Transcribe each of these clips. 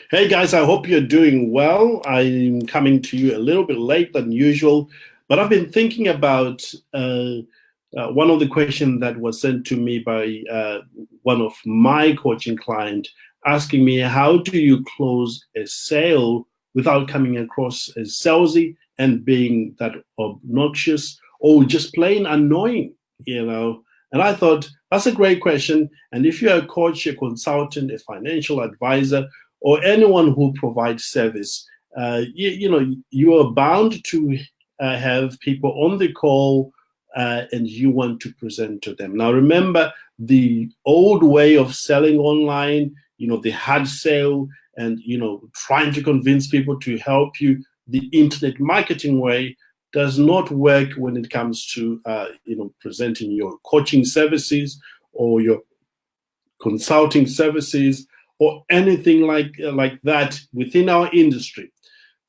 Hey guys, I hope you're doing well. I'm coming to you a little bit late than usual, but I've been thinking about one of the questions that was sent to me by one of my coaching clients asking me, how do you close a sale without coming across as salesy and being that obnoxious or just plain annoying, you know? And I thought that's a great question. And if you're a coach, a consultant, a financial advisor, or anyone who provides service, you are bound to have people on the call and you want to present to them. Now, remember the old way of selling online, the hard sale and, trying to convince people to help you. The internet marketing way does not work when it comes to, presenting your coaching services or your consulting services or anything like that within our industry.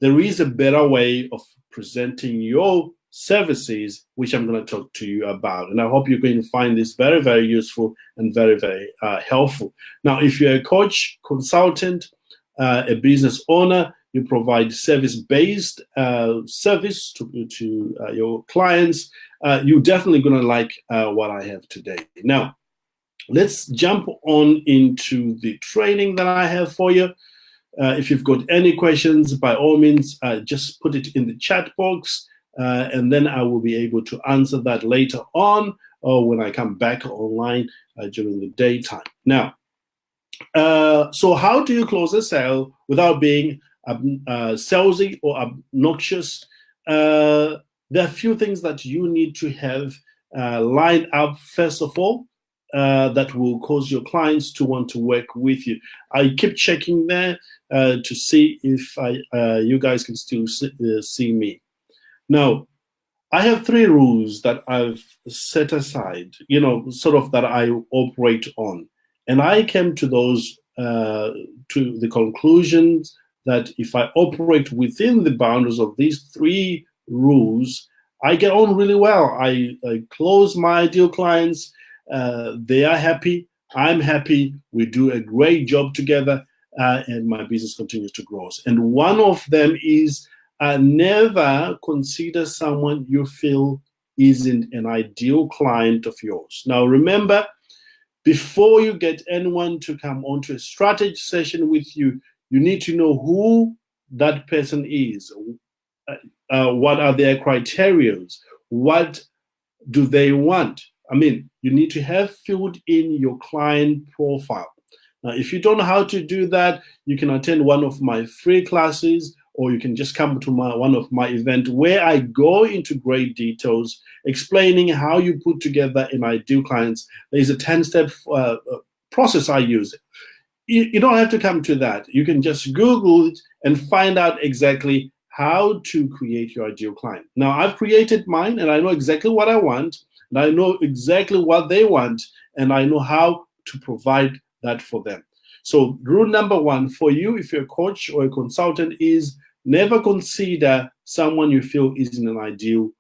There is a better way of presenting your services, which I'm going to talk to you about. And I hope you're going to find this very, very useful and very, very helpful. Now, if you're a coach, consultant, a business owner, you provide service-based service to your clients, you're definitely going to like what I have today. Now, let's jump on into the training that I have for you. If you've got any questions, by all means, just put it in the chat box, and then I will be able to answer that later on or when I come back online during the daytime. Now, so how do you close a sale without being salesy or obnoxious? There are a few things that you need to have lined up, first of all, that will cause your clients to want to work with you. I keep checking there to see if you guys can still see me. Now, I have 3 rules that I've set aside, sort of that I operate on. And I came to those, to the conclusions that if I operate within the boundaries of these 3 rules, I get on really well. I close my ideal clients. They are happy. I'm happy. We do a great job together, and my business continues to grow. And one of them is never consider someone you feel isn't an ideal client of yours. Now, remember, before you get anyone to come onto a strategy session with you, you need to know who that person is. What are their criteria? What do they want? I mean, you need to have filled in your client profile. Now, if you don't know how to do that, you can attend one of my free classes, or you can just come to one of my events where I go into great details explaining how you put together an ideal clients. There's a 10-step process I use. You don't have to come to that. You can just Google it and find out exactly how to create your ideal client. Now, I've created mine, and I know exactly what I want, and I know exactly what they want, and I know how to provide that for them. So rule number 1 for you, if you're a coach or a consultant, is never consider someone you feel isn't an ideal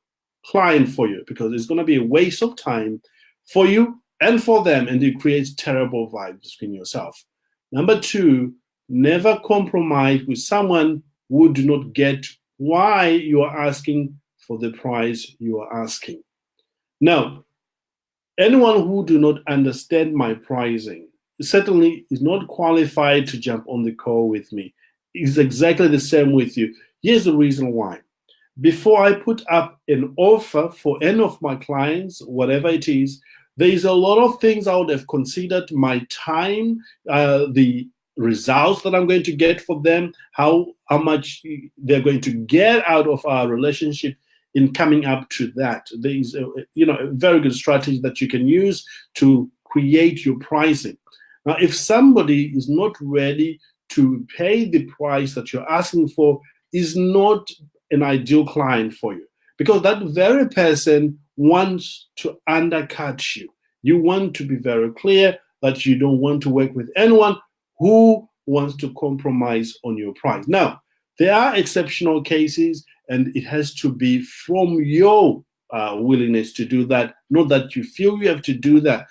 client for you, because it's going to be a waste of time for you and for them, and it creates terrible vibes between yourself. Number 2, never compromise with someone who do not get why you are asking for the price you are asking. Now, anyone who do not understand my pricing certainly is not qualified to jump on the call with me. It's exactly the same with you. Here's the reason why. Before I put up an offer for any of my clients, whatever it is, there is a lot of things I would have considered: my time, the results that I'm going to get for them, how much they're going to get out of our relationship in coming up to that. There is a very good strategy that you can use to create your pricing. Now, if somebody is not ready to pay the price that you're asking for, is not an ideal client for you, because that very person wants to undercut you. You want to be very clear that you don't want to work with anyone who wants to compromise on your price. Now, there are exceptional cases, and it has to be from your willingness to do that, not that you feel you have to do that.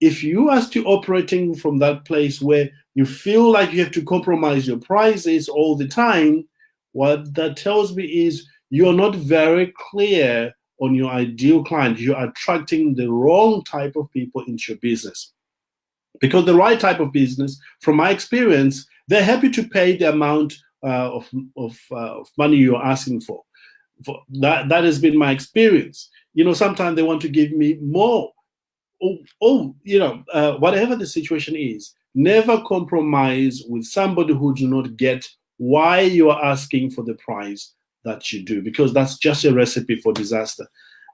If you are still operating from that place where you feel like you have to compromise your prices all the time, what that tells me is you're not very clear on your ideal client. You're attracting the wrong type of people into your business. Because the right type of business, from my experience, they're happy to pay the amount of money you're asking for. That has been my experience. Sometimes they want to give me more. Whatever the situation is, never compromise with somebody who do not get why you are asking for the price that you do, because that's just a recipe for disaster.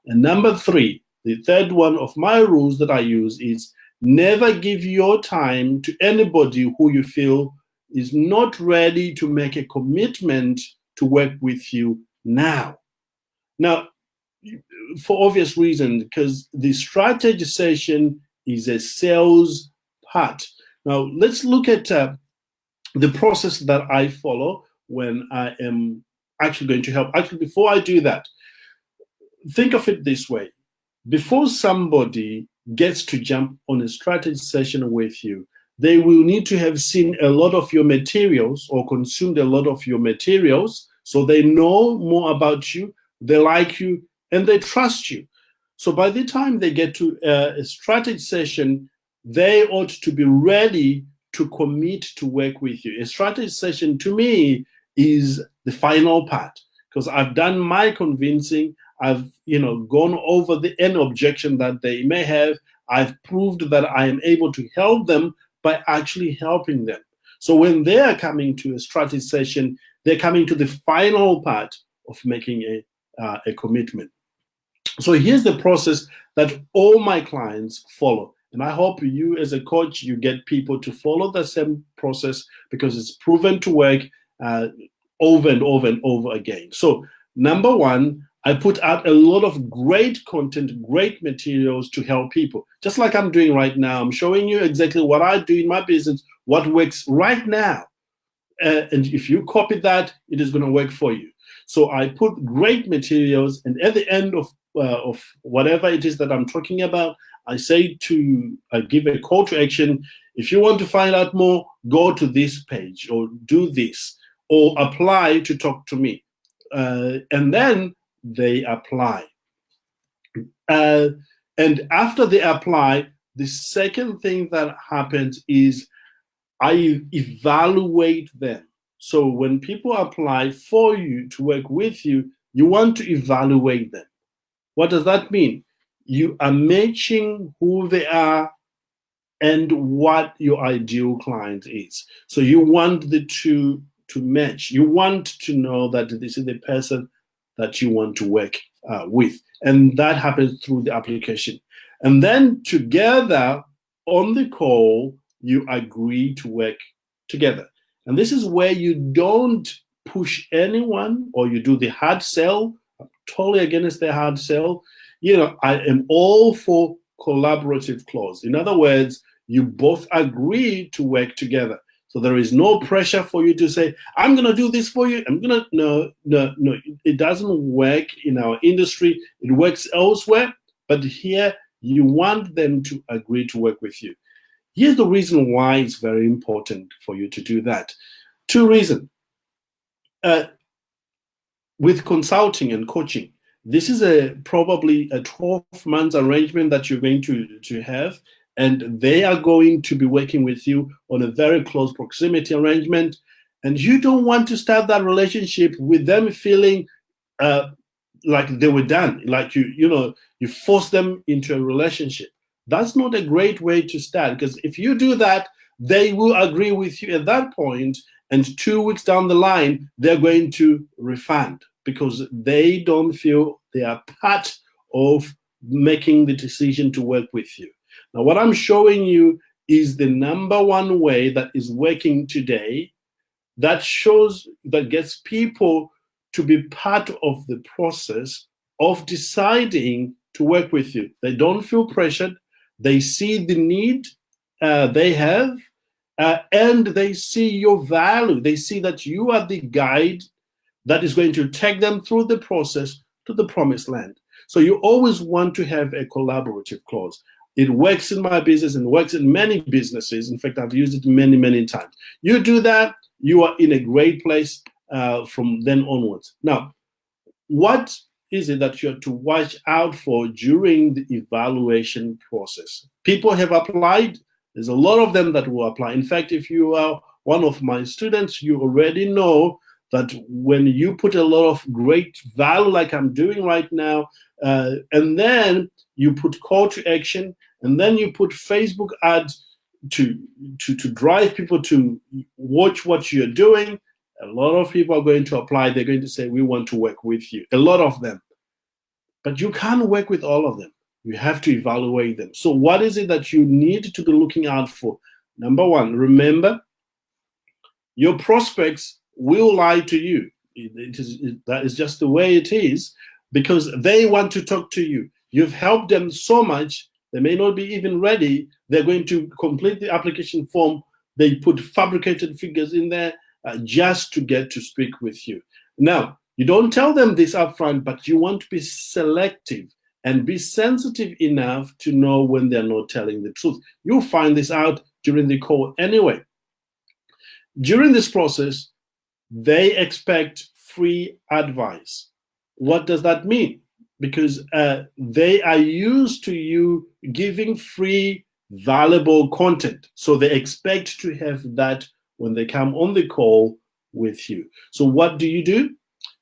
And number 3, the third one of my rules that I use is never give your time to anybody who you feel is not ready to make a commitment to work with you now. Now, for obvious reasons, because the strategy session is a sales part. Now, let's look at the process that I follow when I am actually going to help. Actually, before I do that, think of it this way. Before somebody gets to jump on a strategy session with you, they will need to have seen a lot of your materials or consumed a lot of your materials, so they know more about you, they like you, and they trust you. So by the time they get to a strategy session, they ought to be ready to commit to work with you. A strategy session, to me, is the final part, because I've done my convincing. I've gone over any objection that they may have. I've proved that I am able to help them by actually helping them. So when they are coming to a strategy session, they're coming to the final part of making a commitment. So here's the process that all my clients follow. And I hope you, as a coach, you get people to follow the same process, because it's proven to work over and over and over again. So number 1, I put out a lot of great content, great materials to help people. Just like I'm doing right now. I'm showing you exactly what I do in my business, what works right now. And if you copy that, it is going to work for you. So I put great materials, and at the end of whatever it is that I'm talking about, I give a call to action. If you want to find out more, go to this page, or do this, or apply to talk to me. And then they apply. And after they apply, the second thing that happens is I evaluate them. So when people apply for you to work with you, you want to evaluate them. What does that mean? You are matching who they are and what your ideal client is. So you want the two to match. You want to know that this is the person that you want to work with. And that happens through the application. And then together on the call, you agree to work together. And this is where you don't push anyone, or you do the hard sell. I'm totally against the hard sell. I am all for collaborative clause. In other words, you both agree to work together. So there is no pressure for you to say, I'm going to do this for you. No. It doesn't work in our industry. It works elsewhere. But here, you want them to agree to work with you. Here's the reason why it's very important for you to do that. 2 reasons. With consulting and coaching, this is probably a 12-month arrangement that you're going to have, and they are going to be working with you on a very close proximity arrangement. And you don't want to start that relationship with them feeling like they were done, like you force them into a relationship. That's not a great way to start, because if you do that, they will agree with you at that point, and 2 weeks down the line, they're going to refund, because they don't feel they are part of making the decision to work with you. Now, what I'm showing you is the number 1 way that is working today, that gets people to be part of the process of deciding to work with you. They don't feel pressured. They see the need they have, and they see your value. They see that you are the guide that is going to take them through the process to the promised land. So you always want to have a collaborative clause. It works in my business and works in many businesses. In fact, I've used it many, many times. You do that, you are in a great place from then onwards. Now, what is it that you have to watch out for during the evaluation process? People have applied. There's a lot of them that will apply. In fact, if you are one of my students, you already know that when you put a lot of great value like I'm doing right now, and then you put call to action, and then you put Facebook ads to drive people to watch what you're doing, a lot of people are going to apply. They're going to say, we want to work with you. A lot of them. But you can't work with all of them. You have to evaluate them. So what is it that you need to be looking out for? Number one, remember, your prospects will lie to you. That is just the way it is, because they want to talk to you. You've helped them so much, they may not be even ready. They're going to complete the application form. They put fabricated figures in there just to get to speak with you. Now, you don't tell them this upfront, but you want to be selective and be sensitive enough to know when they're not telling the truth. You'll find this out during the call anyway. During this process, they expect free advice. What does that mean? Because they are used to you giving free, valuable content. So they expect to have that when they come on the call with you. So what do?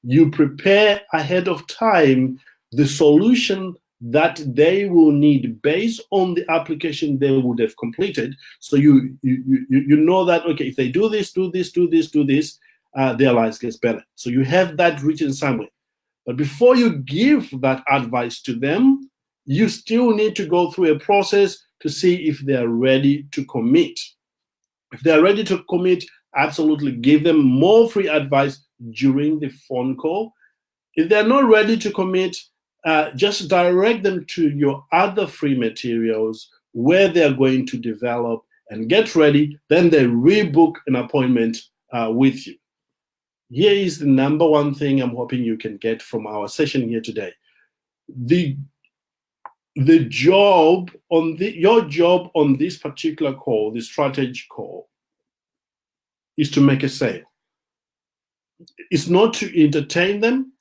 You prepare ahead of time the solution that they will need based on the application they would have completed. So you know that, okay, if they do this, their lives gets better. So you have that written somewhere. But before you give that advice to them, you still need to go through a process to see if they are ready to commit. If they are ready to commit, absolutely give them more free advice during the phone call. If they're not ready to commit, just direct them to your other free materials where they're going to develop and get ready. Then they rebook an appointment with you. Here is the number one thing I'm hoping you can get from our session here today. Your job on this particular call, the strategy call, is to make a sale. It's not to entertain them,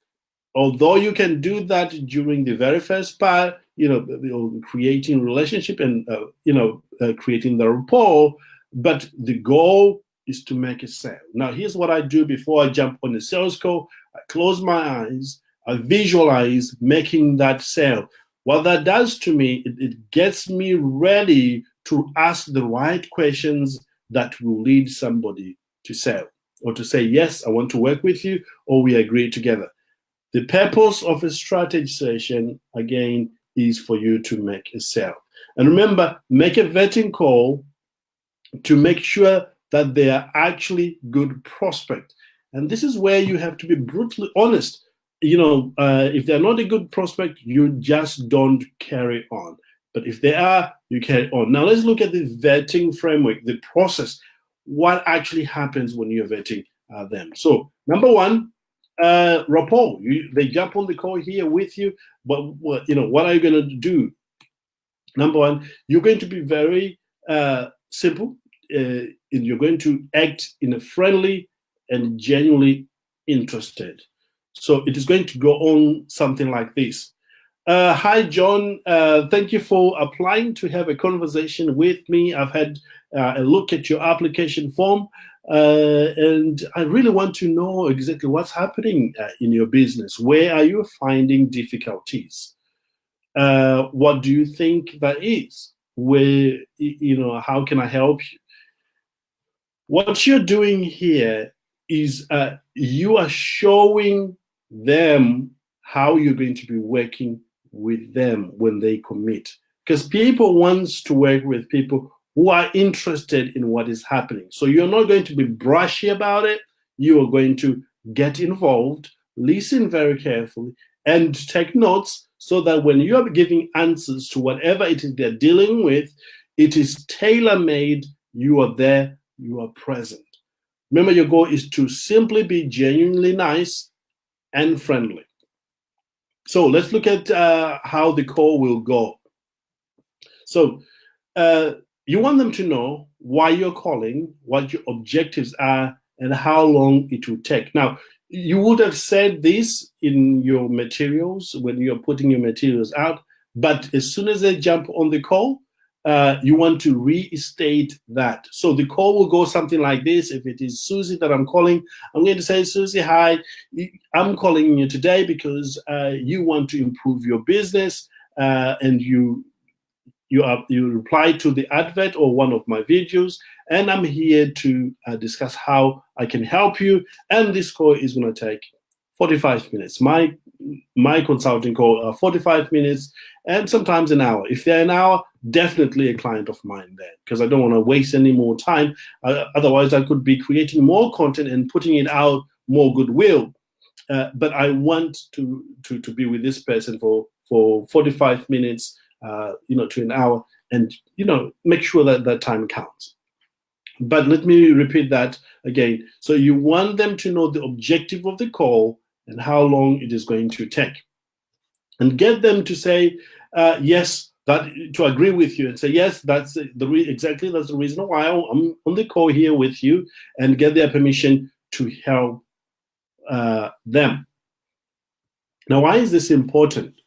although you can do that during the very first part, creating relationship and creating the rapport. But the goal is to make a sale. Now, here's what I do before I jump on the sales call. I close my eyes, I visualize making that sale. What that does to me, it gets me ready to ask the right questions that will lead somebody to sell or to say, yes, I want to work with you, or we agree together. The purpose of a strategy session, again, is for you to make a sale. And remember, make a vetting call to make sure that they are actually good prospects. And this is where you have to be brutally honest. If they're not a good prospect, you just don't carry on. But if they are, you carry on. Now let's look at the vetting framework, the process, what actually happens when you're vetting them. So number one, rapport. They jump on the call here with you, but what are you going to do? Number one, you're going to be very simple. You're going to act in a friendly and genuinely interested. So it is going to go on something like this. Hi, John. Thank you for applying to have a conversation with me. I've had a look at your application form, and I really want to know exactly what's happening in your business. Where are you finding difficulties? What do you think that is? Where, how can I help you? What you're doing here is you are showing them how you're going to be working with them when they commit. Because people want to work with people who are interested in what is happening. So you're not going to be brushy about it. You are going to get involved, listen very carefully, and take notes so that when you are giving answers to whatever it is they're dealing with, it is tailor-made. You are there. You are present. Remember, your goal is to simply be genuinely nice and friendly. So let's look at how the call will go. So you want them to know why you're calling, what your objectives are, and how long it will take. Now, you would have said this in your materials when you're putting your materials out, but as soon as they jump on the call, you want to restate that. So the call will go something like this. If it is Susie that I'm calling, I'm going to say, Susie, hi, I'm calling you today because you want to improve your business and you reply to the advert or one of my videos, and I'm here to discuss how I can help you. And this call is going to take 45 minutes. My consulting call 45 minutes and sometimes an hour. If they're an hour, definitely a client of mine there, because I don't want to waste any more time. Otherwise, I could be creating more content and putting it out more goodwill. But I want to be with this person for 45 minutes, to an hour, and make sure that that time counts. But let me repeat that again. So you want them to know the objective of the call and how long it is going to take, and get them to say yes, that to agree with you and say yes, that's exactly that's the reason why I'm on the call here with you, and get their permission to help them. Now, why is this important?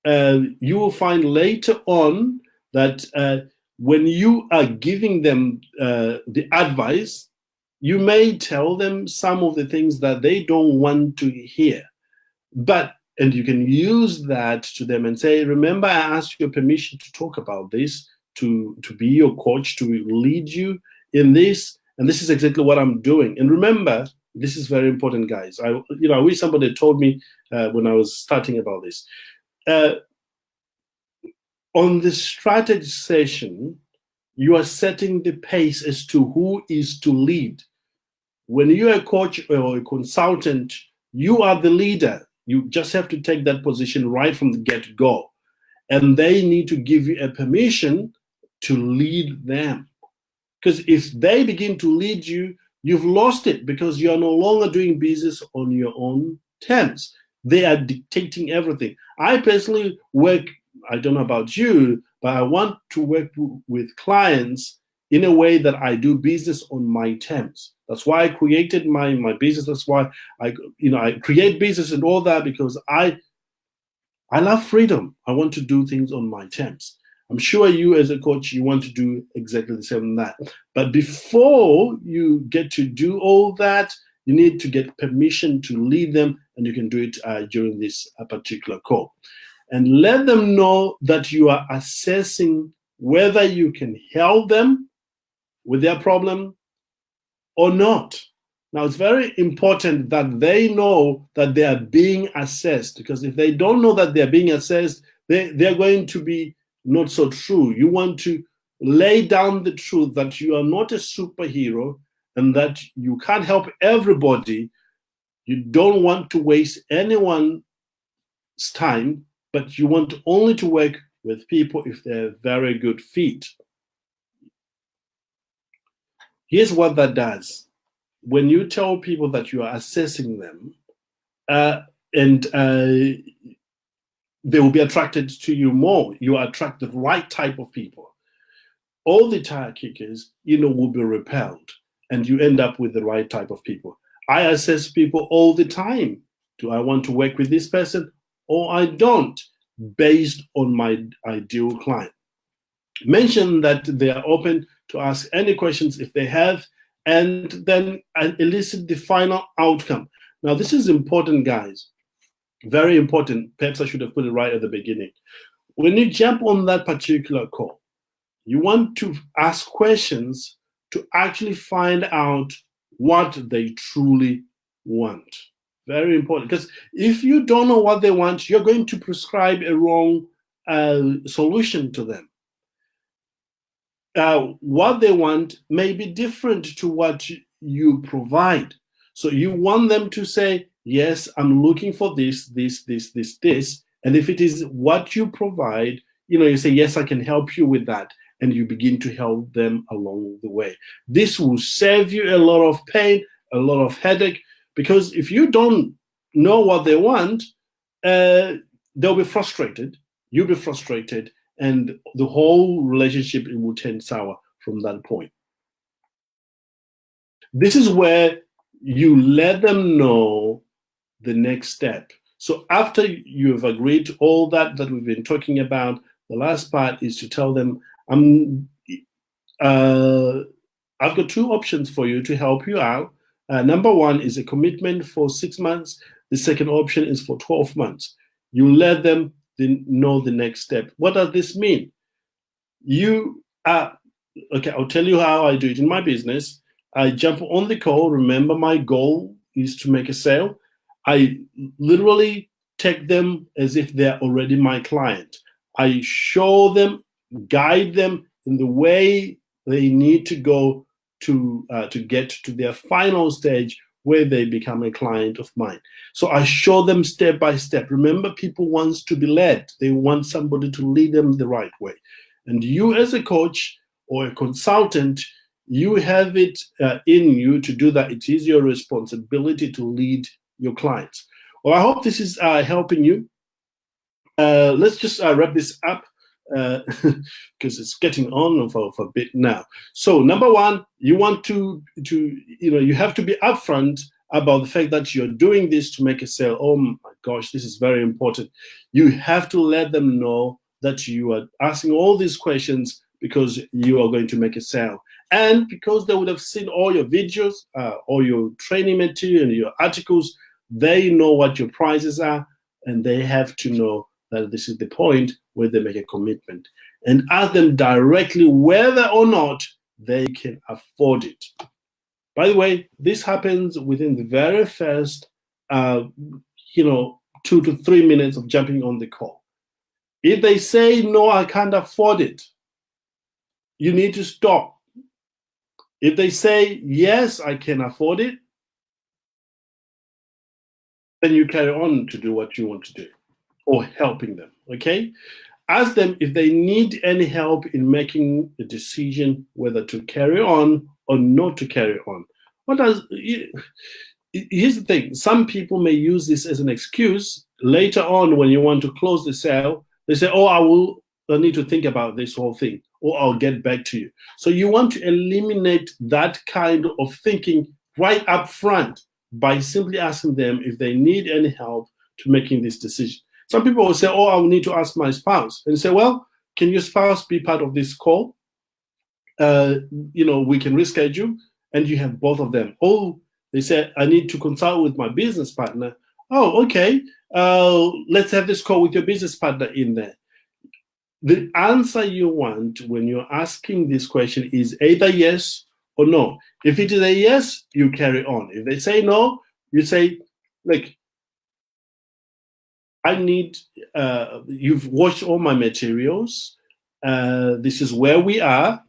You will find later on that when you are giving them the advice, you may tell them some of the things that they don't want to hear. And you can use that to them and say, remember, I asked your permission to talk about this, to be your coach, to lead you in this, and this is exactly what I'm doing. And remember, this is very important, guys. I wish somebody told me when I was starting about this. On the strategy session, you are setting the pace as to who is to lead. When you're a coach or a consultant, you are the leader. You just have to take that position right from the get-go. And they need to give you a permission to lead them. Because if they begin to lead you, you've lost it, because you are no longer doing business on your own terms. They are dictating everything. I personally work, I don't know about you, but I want to work with clients in a way that I do business on my terms. That's why I created my business. That's why I create business and all that, because I love freedom. I want to do things on my terms. I'm sure you as a coach, you want to do exactly the same as that. But before you get to do all that, you need to get permission to lead them, and you can do it during this particular call. And let them know that you are assessing whether you can help them with their problem or not. Now, it's very important that they know that they are being assessed, because if they don't know that they're being assessed, they're going to be not so true. You want to lay down the truth that you are not a superhero and that you can't help everybody. You don't want to waste anyone's time, but you want only to work with people if they're a very good fit. Here's what that does. When you tell people that you are assessing them, and they will be attracted to you more, you attract the right type of people. All the tire kickers, will be repelled, and you end up with the right type of people. I assess people all the time. Do I want to work with this person or I don't, based on my ideal client? Mention that they are open to ask any questions if they have, and then elicit the final outcome. Now, this is important, guys. Very important. Perhaps I should have put it right at the beginning. When you jump on that particular call, you want to ask questions to actually find out what they truly want. Very important, because if you don't know what they want, you're going to prescribe a wrong solution to them. What they want may be different to what you provide. So you want them to say, yes, I'm looking for this. And if it is what you provide, you say, yes, I can help you with that. And you begin to help them along the way. This will save you a lot of pain, a lot of headache, because if you don't know what they want, they'll be frustrated. You'll be frustrated, and the whole relationship, it will turn sour from that point. This is where you let them know the next step. So after you've agreed to all that we've been talking about, the last part is to tell them, I've got two options for you to help you out. Number one is a commitment for 6 months. The second option is for 12 months. You let them know the next step. What does this mean? Okay, I'll tell you how I do it in my business. I jump on the call. Remember, my goal is to make a sale. I literally take them as if they're already my client. I show them, guide them in the way they need to go to get to their final stage where they become a client of mine. So I show them step by step. Remember, people want to be led. They want somebody to lead them the right way. And you as a coach or a consultant, you have it in you to do that. It is your responsibility to lead your clients. Well, I hope this is helping you. Let's just wrap this up because it's getting on for a bit now. So number one, you want to you have to be upfront about the fact that you're doing this to make a sale. Oh my gosh, this is very important. You have to let them know that you are asking all these questions because you are going to make a sale. And because they would have seen all your videos, all your training material and your articles, they know what your prices are, and they have to know that this is the point where they make a commitment. And ask them directly whether or not they can afford it. By the way, this happens within the very first 2 to 3 minutes of jumping on the call. If they say, no, I can't afford it, you need to stop. If they say, yes, I can afford it, then you carry on to do what you want to do or helping them, okay? Ask them if they need any help in making a decision whether to carry on or not to carry on. Here's the thing. Some people may use this as an excuse. Later on, when you want to close the sale, they say, oh, I need to think about this whole thing, or I'll get back to you. So you want to eliminate that kind of thinking right up front by simply asking them if they need any help to making this decision. Some people will say, oh, I will need to ask my spouse. And say, well, can your spouse be part of this call? We can reschedule, and you have both of them. Oh, they said, I need to consult with my business partner. Oh, okay. Let's have this call with your business partner in there. The answer you want when you're asking this question is either yes or no. If it is a yes, you carry on. If they say no, you say, look, I need, you've watched all my materials. This is where we are.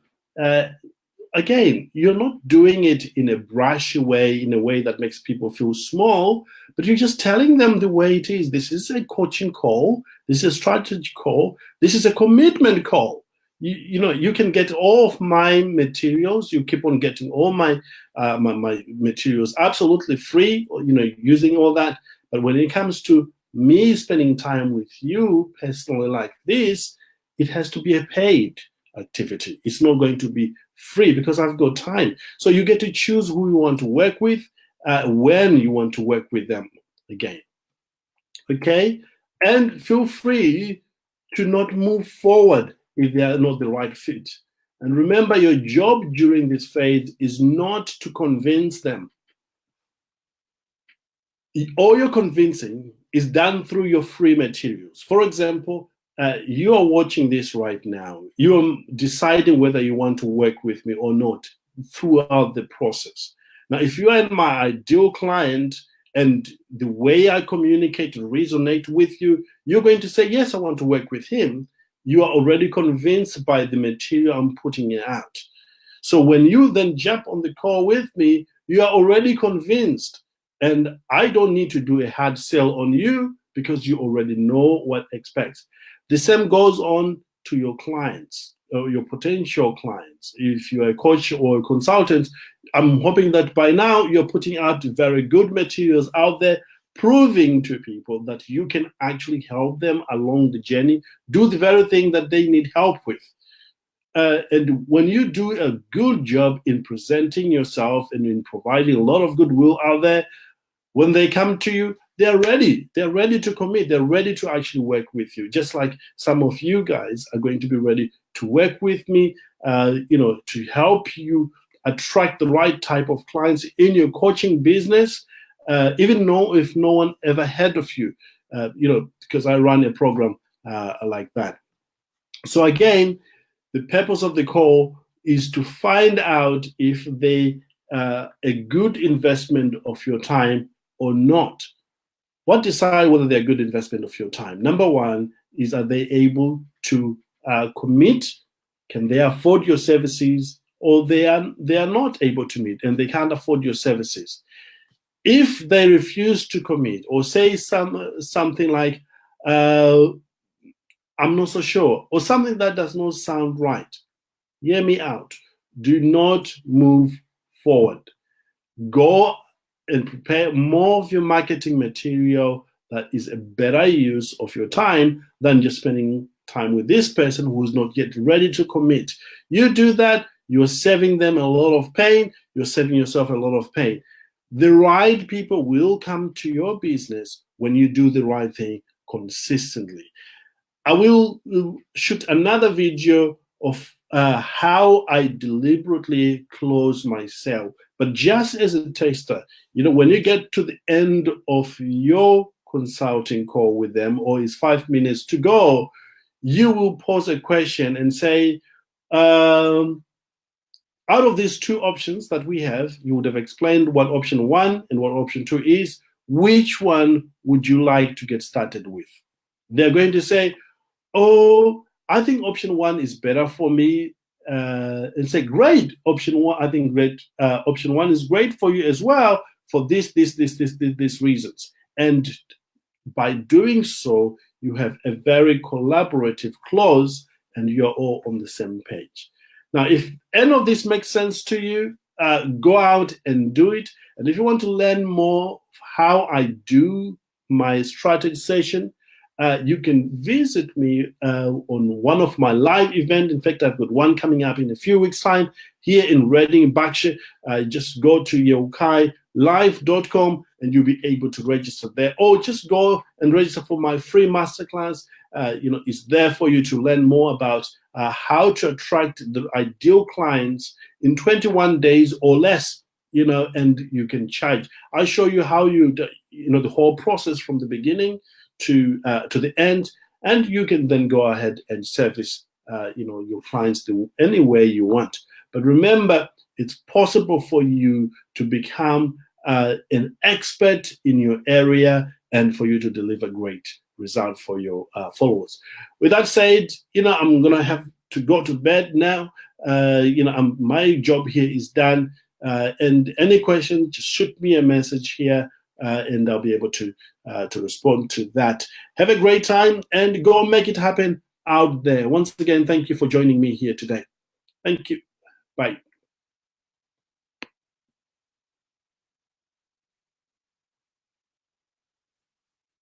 Again, you're not doing it in a brushy way, in a way that makes people feel small, but you're just telling them the way it is. This is a coaching call. This is a strategy call. This is a commitment call. You can get all of my materials. You keep on getting all my my materials absolutely free, using all that. But when it comes to me spending time with you personally like this, it has to be a paid activity. It's not going to be free because I've got time. So you get to choose who you want to work with, when you want to work with them again. Okay? And feel free to not move forward if they are not the right fit. And remember, your job during this phase is not to convince them. All your convincing is done through your free materials. For example, you are watching this right now. You are deciding whether you want to work with me or not throughout the process. Now, if you are my ideal client and the way I communicate and resonate with you, you're going to say, yes, I want to work with him. You are already convinced by the material I'm putting out. So when you then jump on the call with me, you are already convinced. And I don't need to do a hard sell on you because you already know what to expect. The same goes on to your clients, or your potential clients. If you're a coach or a consultant, I'm hoping that by now you're putting out very good materials out there proving to people that you can actually help them along the journey, do the very thing that they need help with. And when you do a good job in presenting yourself and in providing a lot of goodwill out there, when they come to you, they're ready. They're ready to commit. They're ready to actually work with you. Just like some of you guys are going to be ready to work with me, to help you attract the right type of clients in your coaching business, even though if no one ever heard of you, because I run a program like that. So again, the purpose of the call is to find out if they are a good investment of your time or not. What decide whether they're a good investment of your time? Number one is, are they able to commit? Can they afford your services? Or they are not able to meet and they can't afford your services. If they refuse to commit or say something like, I'm not so sure, or something that does not sound right, hear me out. Do not move forward. Go and prepare more of your marketing material that is a better use of your time than just spending time with this person who is not yet ready to commit. You do that, you're saving them a lot of pain, you're saving yourself a lot of pain. The right people will come to your business when you do the right thing consistently. I will shoot another video of how I deliberately close my sale. But just as a taster, when you get to the end of your consulting call with them, or it's 5 minutes to go, you will pose a question and say, out of these two options that we have, you would have explained what option 1 and what option 2 is. Which one would you like to get started with? They're going to say, oh, I think option 1 is better for me. And say, great, option 1, I think great. Option 1 is great for you as well for these reasons. And by doing so, you have a very collaborative close and you're all on the same page. Now, if any of this makes sense to you, go out and do it. And if you want to learn more how I do my strategy session, you can visit me on one of my live events. In fact, I've got one coming up in a few weeks' time here in Reading, Berkshire. Just go to YeukaiLive.com and you'll be able to register there. Or just go and register for my free masterclass. It's there for you to learn more about how to attract the ideal clients in 21 days or less. And you can charge. I show you how the whole process from the beginning to the end, and you can then go ahead and service your clients any way you want. But remember, it's possible for you to become an expert in your area and for you to deliver great results for your followers. With that said, I'm gonna have to go to bed now. My job here is done. And any question, just shoot me a message here, and I'll be able to respond to that. Have a great time and go make it happen out there. Once again, thank you for joining me here today. Thank you. Bye.